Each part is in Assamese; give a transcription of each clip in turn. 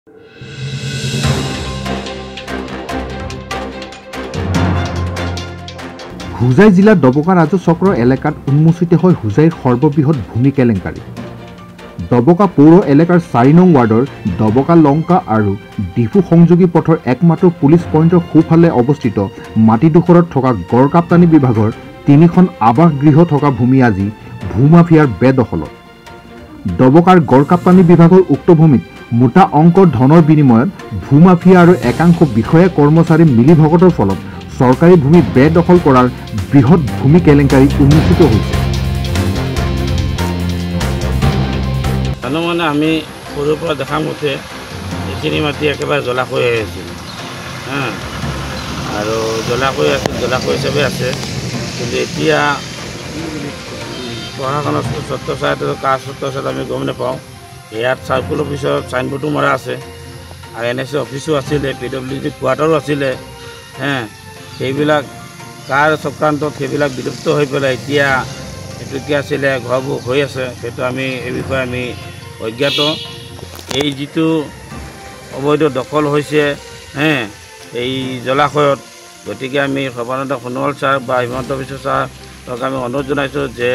হুজাই জিলাৰ ডবকা ৰাজহ চক্ৰ এলেকাত উন্মোচিত হয় হুজাইৰ সৰ্ববৃহৎ ভূমি কেলেংকাৰী। ডবকা পৌৰ এলেকাৰ 4 নং ৱাৰ্ডৰ ডবকা লংকা আৰু ডিফু সংযোগী পথৰ একমাত্ৰ পুলিচ পইণ্টৰ সোঁফালে অৱস্থিত মাটিডোখৰত থকা গড়কাপ্তানি বিভাগৰ 3খন আৱাসগৃহ থকা ভূমি আজি ভূমাফিয়াৰ বেদখলত। ডবকাৰ গড়কাপ্তানি বিভাগৰ উক্ত ভূমিত মোটা অংকৰ ধনৰ বিনিময়ত ভূমাফিয়া আৰু একাংশ বিষয়া কৰ্মচাৰী মিলিভগতৰ ফলত চৰকাৰী ভূমি বেদখল কৰাৰ বৃহৎ ভূমি কেলেংকাৰী উন্মোচিত হৈছে। মানে আমি সৰুৰ পৰা দেখা মতে এইখিনি মাটি একেবাৰে জলাশয় হৈ আছিল আৰু জলাশয় হিচাপে আছে। কিন্তু এতিয়া প্ৰশাসনৰ ছত্ৰছায়াত কাৰ ছত্ৰছায়াত আমি গম নাপাওঁ। ইয়াত চাৰ্কুল অফিচৰ চাইনবোৰ্ডো মৰা আছে আৰু NSA অফিচো আছিলে, PWD কোৱাৰ্টাৰো আছিলে। সেইবিলাক কাৰ চক্ৰান্তত সেইবিলাক বিলুপ্ত হৈ পেলাই এতিয়া এইটো কি আছিলে ঘৰবোৰ হৈ আছে, সেইটো আমি এই বিষয়ে আমি অজ্ঞাত। এই যিটো অবৈধ দখল হৈছে এই জলাশয়ত, গতিকে আমি সৰ্বানন্দ সোণোৱাল ছাৰ বা হিমন্ত বিশ্ব ছাৰক আমি অনুৰোধ জনাইছোঁ যে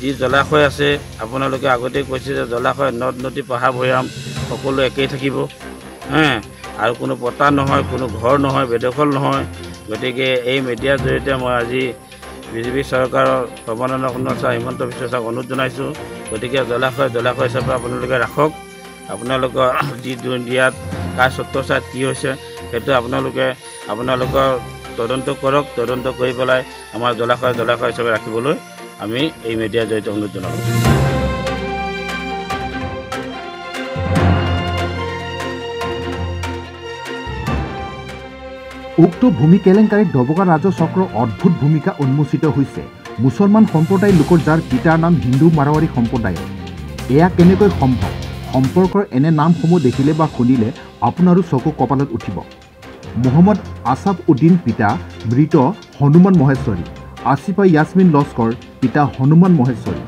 যি জলাশয় আছে আপোনালোকে আগতে কৈছে যে জলাশয় নদ নদী পাহাৰ ভৈয়াম সকলো একেই থাকিব আৰু কোনো পতা নহয়, কোনো ঘৰ নহয়, বেদখল নহয়। গতিকে এই মিডিয়াৰ জৰিয়তে মই আজি বিজেপি চৰকাৰৰ সৰ্বানন্দ সোণোৱাল ছাৰ হিমন্ত বিশ্ব ছাৰক অনুৰোধ জনাইছোঁ। গতিকে জলাশয় হিচাপে আপোনালোকে ৰাখক। আপোনালোকৰ যি ইয়াত কাৰ ছত্ৰছায়াত কি হৈছে সেইটো আপোনালোকৰ তদন্ত কৰক। তদন্ত কৰি পেলাই আমাৰ জলাশয় হিচাপে ৰাখিবলৈ আমি এই মিডিয়াৰ জৰিয়তে অনুৰোধ জনালোঁ। উক্ত ভূমি কেলেংকাৰীত ডবকা ৰাজহ চক্ৰৰ অদ্ভুত ভূমিকা উন্মোচিত হৈছে মুছলমান সম্প্ৰদায়ৰ লোকৰ যাৰ পিতাৰ নাম হিন্দু মাৰোৱাৰী সম্প্ৰদায়ৰ। এয়া কেনেকৈ সম্ভৱ? সম্পৰ্কৰ এনে নামসমূহ দেখিলে বা শুনিলে আপোনাৰো চকু কপালত উঠিব। মহম্মদ আছাফ উদ্দিন পিতা মৃত হনুমান মহেশ্বৰী, আসিফা ইয়াছমিন লস্কৰ পিতা হনুমান মহেশ্বৰী,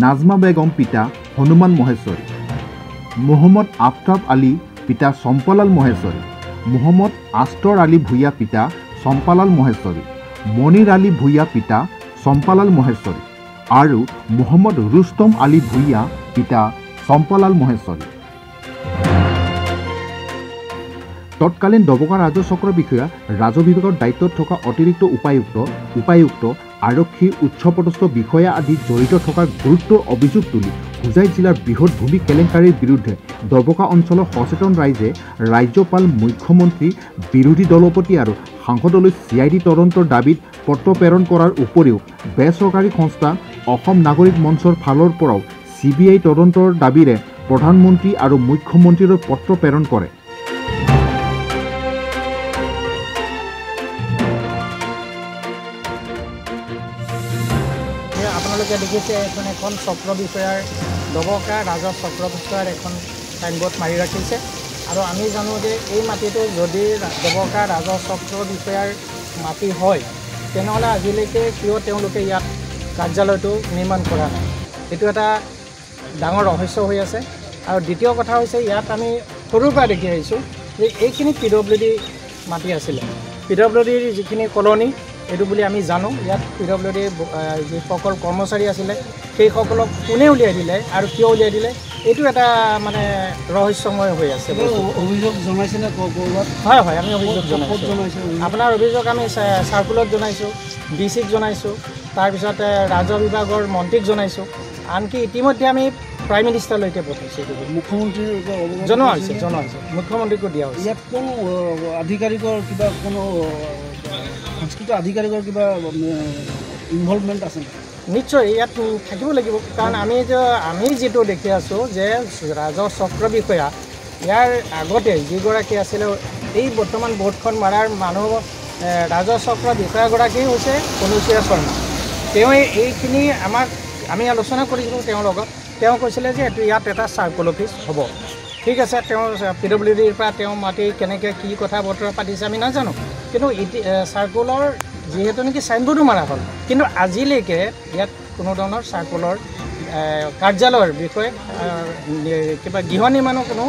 নাজমা বেগম পিতা হনুমান মহেশ্বৰী, মহম্মদ আফতাব আলী পিতা চম্পালাল মহেশ্বৰী, মহম্মদ আস্তৰ আলী ভূঞা পিতা চম্পালাল মহেশ্বৰী, মনিৰ আলী ভূঞা পিতা চম্পালাল মহেশ্বৰী আৰু মহম্মদ ৰুস্তম আলী ভূঞা পিতা চম্পালাল মহেশ্বৰী। তৎকালীন ডবকা ৰাজহ চক্ৰ বিষয়া ৰাজহ বিভাগৰ দায়িত্বত থকা অতিৰিক্ত উপায়ুক্ত আৰক্ষীৰ উচ্চপদস্থ বিষয়া আদি জড়িত থকাৰ গুৰুত্বৰ অভিযোগ তুলি হুজাই জিলাৰ বৃহৎ ভূমি কেলেংকাৰীৰ বিৰুদ্ধে ডবকা অঞ্চলৰ সচেতন ৰাইজে ৰাজ্যপাল, মুখ্যমন্ত্ৰী, বিৰোধী দলপতি আৰু সাংসদলৈ CID তদন্তৰ দাবীত পত্ৰ প্ৰেৰণ কৰাৰ উপৰিও বেচৰকাৰী সংস্থা অসম নাগৰিক মঞ্চৰ ফালৰ পৰাও CBI তদন্তৰ দাবীৰে প্ৰধানমন্ত্ৰী আৰু মুখ্যমন্ত্ৰীলৈ পত্ৰ প্ৰেৰণ কৰে। আপোনালোকে দেখিছে এখন চক্ৰ বিষয়াৰ ডবকা ৰাজহ চক্ৰ বিষয়াৰ এখন চাইনবোৰ্ড মাৰি ৰাখিছে আৰু আমি জানো যে এই মাটিটো যদি ডবকা ৰাজহ চক্ৰ বিষয়াৰ মাটি হয় তেনেহ'লে আজিলৈকে কিয় তেওঁলোকে ইয়াত কাৰ্যালয়টো নিৰ্মাণ কৰা নাই, এইটো এটা ডাঙৰ ৰহস্য হৈ আছে। আৰু দ্বিতীয় কথা হৈছে ইয়াত আমি সৰুৰ পৰা দেখি আহিছোঁ যে এইখিনি PWD মাটি আছিলে। PWDৰ যিখিনি কলনী এইটো বুলি আমি জানো। ইয়াত PWD যিসকল কৰ্মচাৰী আছিলে সেইসকলক কোনে উলিয়াই দিলে আৰু কিয় উলিয়াই দিলে এইটো এটা মানে ৰহস্যময় হৈ আছে। অভিযোগ জনাইছেনে? হয়, আমি অভিযোগ জনাইছোঁ। আপোনাৰ অভিযোগ আমি চাৰ্কুলত জনাইছোঁ, DC-ক জনাইছোঁ, তাৰপিছতে ৰাজহ বিভাগৰ মন্ত্ৰীক জনাইছোঁ, আনকি ইতিমধ্যে আমি প্ৰাইম মিনিষ্টাৰলৈকে পঠাইছোঁ। মুখ্যমন্ত্ৰীৰ জনোৱা হৈছে, মুখ্যমন্ত্ৰীকো দিয়া হৈছে। ইয়াত কোনো আধিকাৰিকৰ কিবা কোনো সংস্কৃত আধিকাৰিকৰ কিবা ইনভলভমেণ্ট আছে? নিশ্চয় ইয়াত থাকিব লাগিব, কাৰণ আমি যিটো দেখি আছোঁ যে ৰাজহ চক্ৰ বিষয়া ইয়াৰ আগতে যিগৰাকী আছিলে এই বৰ্তমান বোৰ্ডখন মাৰাৰ মানুহ ৰাজহ চক্ৰ বিষয়াগৰাকী হৈছে অনুসূয়া শৰ্মা। তেওঁ এইখিনি আমি আলোচনা কৰিছিলোঁ তেওঁৰ লগত। তেওঁ কৈছিলে যে ইয়াত এটা চাৰ্কুল অফিচ হ'ব। ঠিক আছে, তেওঁ PWDৰ পৰা তেওঁ মাতি কেনেকৈ কি কথা বতৰা পাতিছে আমি নাজানো, কিন্তু যিহেতু নেকি চাইনবোৰ্ডো মাৰা হ'ল, কিন্তু আজিলৈকে ইয়াত কোনো ধৰণৰ চাৰ্কুলৰ কাৰ্যালয়ৰ বিষয়ে কিবা গৃহ নিৰ্মাণৰ কোনো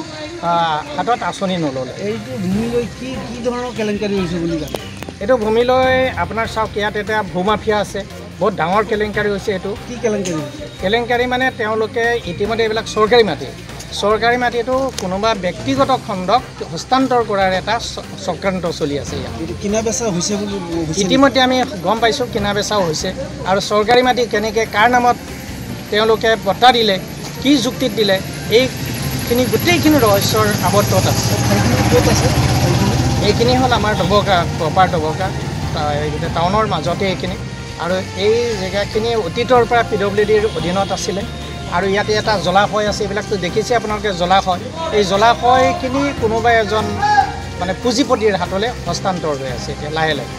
হাতত আঁচনি নল'লে। এইটো ভূমি লৈ কি ধৰণৰ কেলেংকাৰী হৈছে বুলি জানে? এইটো ভূমি লৈ আপোনাৰ চাওক, ইয়াত এটা ভূমাফিয়া আছে, বহুত ডাঙৰ কেলেংকাৰী হৈছে। এইটো কি কেলেংকাৰী হৈছে? কেলেংকাৰী মানে তেওঁলোকে ইতিমধ্যে এইবিলাক চৰকাৰী মাটিটো কোনোবা ব্যক্তিগত খণ্ডক হস্তান্তৰ কৰাৰ এটা চক্ৰান্ত চলি আছে ইয়াত। কিনা বেচা হৈছে বুলি ইতিমধ্যে আমি গম পাইছোঁ, কিনা বেচাও হৈছে। আৰু চৰকাৰী মাটি কেনেকৈ কাৰ নামত তেওঁলোকে বঁটা দিলে, কি যুক্তিত দিলে, এইখিনি গোটেইখিনি ৰহস্যৰ আৱদ্ধত আছে। ক'ত আছে? এইখিনি হ'ল আমাৰ ডবকা, প্ৰপাৰ ডবকা টাউনৰ মাজতে এইখিনি। আৰু এই জেগাখিনি অতীতৰ পৰা PWDৰ অধীনত আছিলে। আৰু ইয়াতে এটা জলাশয় আছে, এইবিলাকতো দেখিছে আপোনালোকে জলাশয়। এই জলাশয়খিনি কোনোবা এজন মানে পুঁজিপতিৰ হাতলৈ হস্তান্তৰ হৈ আছে এতিয়া লাহে লাহে।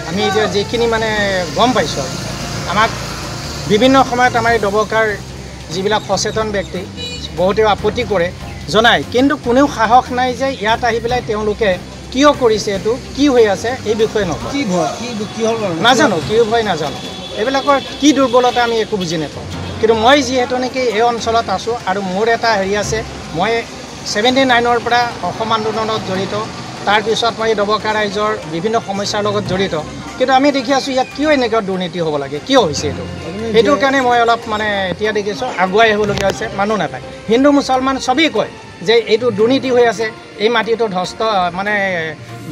আমি এতিয়া যিখিনি মানে গম পাইছোঁ, আৰু আমাক বিভিন্ন সময়ত আমাৰ এই ডবকাৰ যিবিলাক সচেতন ব্যক্তি বহুতেও আপত্তি কৰে জনায়, কিন্তু কোনেও সাহস নাই যে ইয়াত আহি পেলাই তেওঁলোকে কিয় কৰিছে, এইটো কি হৈ আছে এই বিষয়ে নকয়। কি ভয়, কি হ'ল নাজানো, কি ভয় নাজানো। এইবিলাকৰ কি দুৰ্বলতা আমি একো বুজি নাপাওঁ। কিন্তু মই যিহেতু নেকি এই অঞ্চলত আছোঁ, আৰু মোৰ এটা হেৰি আছে, মই 79ৰ পৰা অসম আন্দোলনত জড়িত, তাৰপিছত মই ডবকা ৰাইজৰ বিভিন্ন সমস্যাৰ লগত জড়িত। কিন্তু আমি দেখি আছোঁ ইয়াত কিয় এনেকুৱা দুৰ্নীতি হ'ব লাগে, কিয় হৈছে এইটো। সেইটোৰ কাৰণে মই অলপ মানে এতিয়া দেখিছোঁ আগুৱাই আহিবলগীয়া হৈছে। মানুহ নাপায়, হিন্দু মুছলমান চবেই কয় যে এইটো দুৰ্নীতি হৈ আছে, এই মাটিটো মানে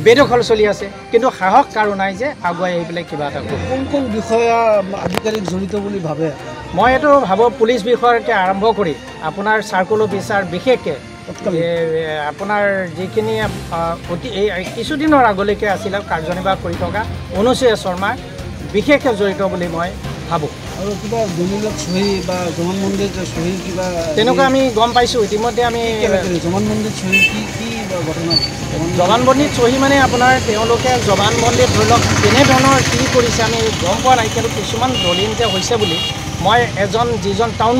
বেদখল চলি আছে, কিন্তু সাহস কাৰো নাই যে আগুৱাই আহি পেলাই কিবা এটা কৰিব। কোন বিষয়া আধিকাৰিক জড়িত বুলি ভাবে? মই এইটো ভাবোঁ পুলিচ বিষয়াকে আৰম্ভ কৰি আপোনাৰ চাৰ্কুল অফিচাৰ, বিশেষকৈ আপোনাৰ যিখিনি কিছুদিনৰ আগলৈকে আছিলে কাৰ্যনিৰ্বাহ কৰি থকা অনুসূয়া শৰ্মা বিশেষকৈ জড়িত বুলি মই ভাবোঁ। আৰু কিবা দলিলত চহী বা জমান মন্দিৰ চহী কিবা তেনেকুৱা আমি গম পাইছোঁ ইতিমধ্যে। আমি জমান মন্দিৰ চহী কি ঘটনা? জবানবন্দীত চহী মানে আপোনাৰ তেওঁলোকে জবানবন্দীত ধৰি লওক কেনেধৰণৰ কি কৰিছে আমি গম পোৱা নাই, কিন্তু কিছুমান দলিল যে হৈছে বুলি মই যিজন টাউন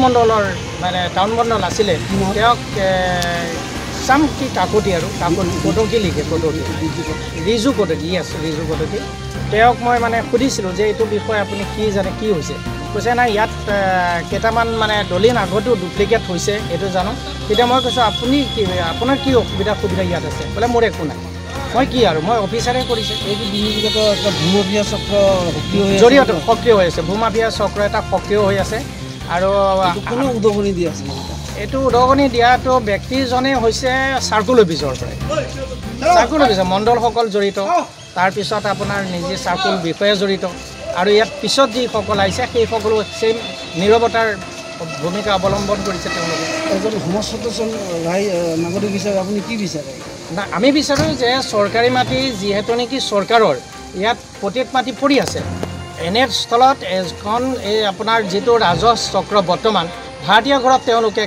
মণ্ডল আছিলে তেওঁক চাম কি কাকতি আৰু কটকী লিখে, ৰিজু কটকী তেওঁক মই মানে সুধিছিলোঁ যে এইটো বিষয়ে আপুনি কি জানে, কি হৈছে। কৈছে নাই ইয়াত কেইটামান মানে দলিল আগতেও ডুপ্লিকেট হৈছে এইটো জানো। তেতিয়া মই কৈছোঁ আপোনাৰ কি সুবিধা ইয়াত আছে? বোলে মোৰ একো নাই। মই কি আৰু মই অফিচাৰে কৰিছে। এইটো বিনিয়োগত এটা ভূমাফিয়া চক্ৰ জৰিয়তে সক্ৰিয় হৈ আছে, ভূমাফিয়া চক্ৰ এটা সক্ৰিয় হৈ আছে। আৰু কোনো উদগনি দি আছে? এইটো উদগনি দিয়াটো ব্যক্তিজনে হৈছে চাৰ্কুল অফিচৰ মণ্ডলসকল জড়িত, তাৰপিছত আপোনাৰ নিজে চাৰ্কুল বিষয়া জড়িত, আৰু ইয়াত পিছত যিসকল আহিছে সেইসকলো ছেইম নীৰৱতাৰ ভূমিকা অৱলম্বন কৰিছে তেওঁলোকে। এজন সমাজ সচেতন নাগৰিক হিচাপে আপুনি কি বিচাৰে? না, আমি বিচাৰোঁ যে চৰকাৰী মাটি যিহেতু নেকি চৰকাৰৰ ইয়াত প্ৰত্যেক মাটি পৰি আছে, এনেস্থলত এখন এই আপোনাৰ যিটো ৰাজহ চক্ৰ বৰ্তমান ভাৰতীয় ঘৰত তেওঁলোকে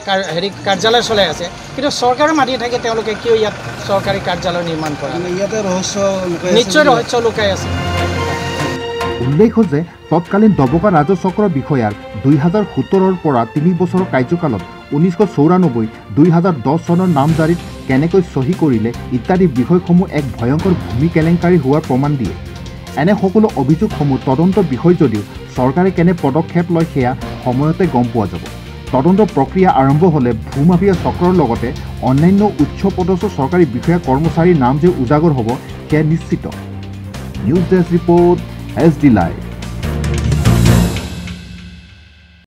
কাৰ্যালয় চলাই আছে, কিন্তু চৰকাৰৰ মাটি থাকে তেওঁলোকে কিয় ইয়াত চৰকাৰী কাৰ্যালয় নিৰ্মাণ কৰে? ইয়াতে ৰহস্য নিশ্চয় ৰহস্য লুকাই আছে। উল্লেখ্য যে তৎকালীন ডবকা ৰাজহ চক্ৰ বিষয়াৰ 2017ৰ পৰা 3 বছৰৰ কাৰ্যকালত 1994, 2010 চনৰ নামজাৰিত কেনেকৈ চহী কৰিলে ইত্যাদি বিষয়সমূহ এক ভয়ংকৰ ভূমি কেলেংকাৰী হোৱাৰ প্ৰমাণ দিয়ে। এনে সকলো অভিযোগসমূহ তদন্ত বিষয় যদিও চৰকাৰে কেনে পদক্ষেপ লয় সেয়া সময়তে গম পোৱা যাব। তদন্ত প্ৰক্ৰিয়া আৰম্ভ হ'লে ভূমাফিয়া চক্ৰৰ লগতে অন্যান্য উচ্চ পদস্থ চৰকাৰী বিষয়া কৰ্মচাৰীৰ নাম যে উজাগৰ হ'ব সেয়া নিশ্চিত। News desk report, SD Live।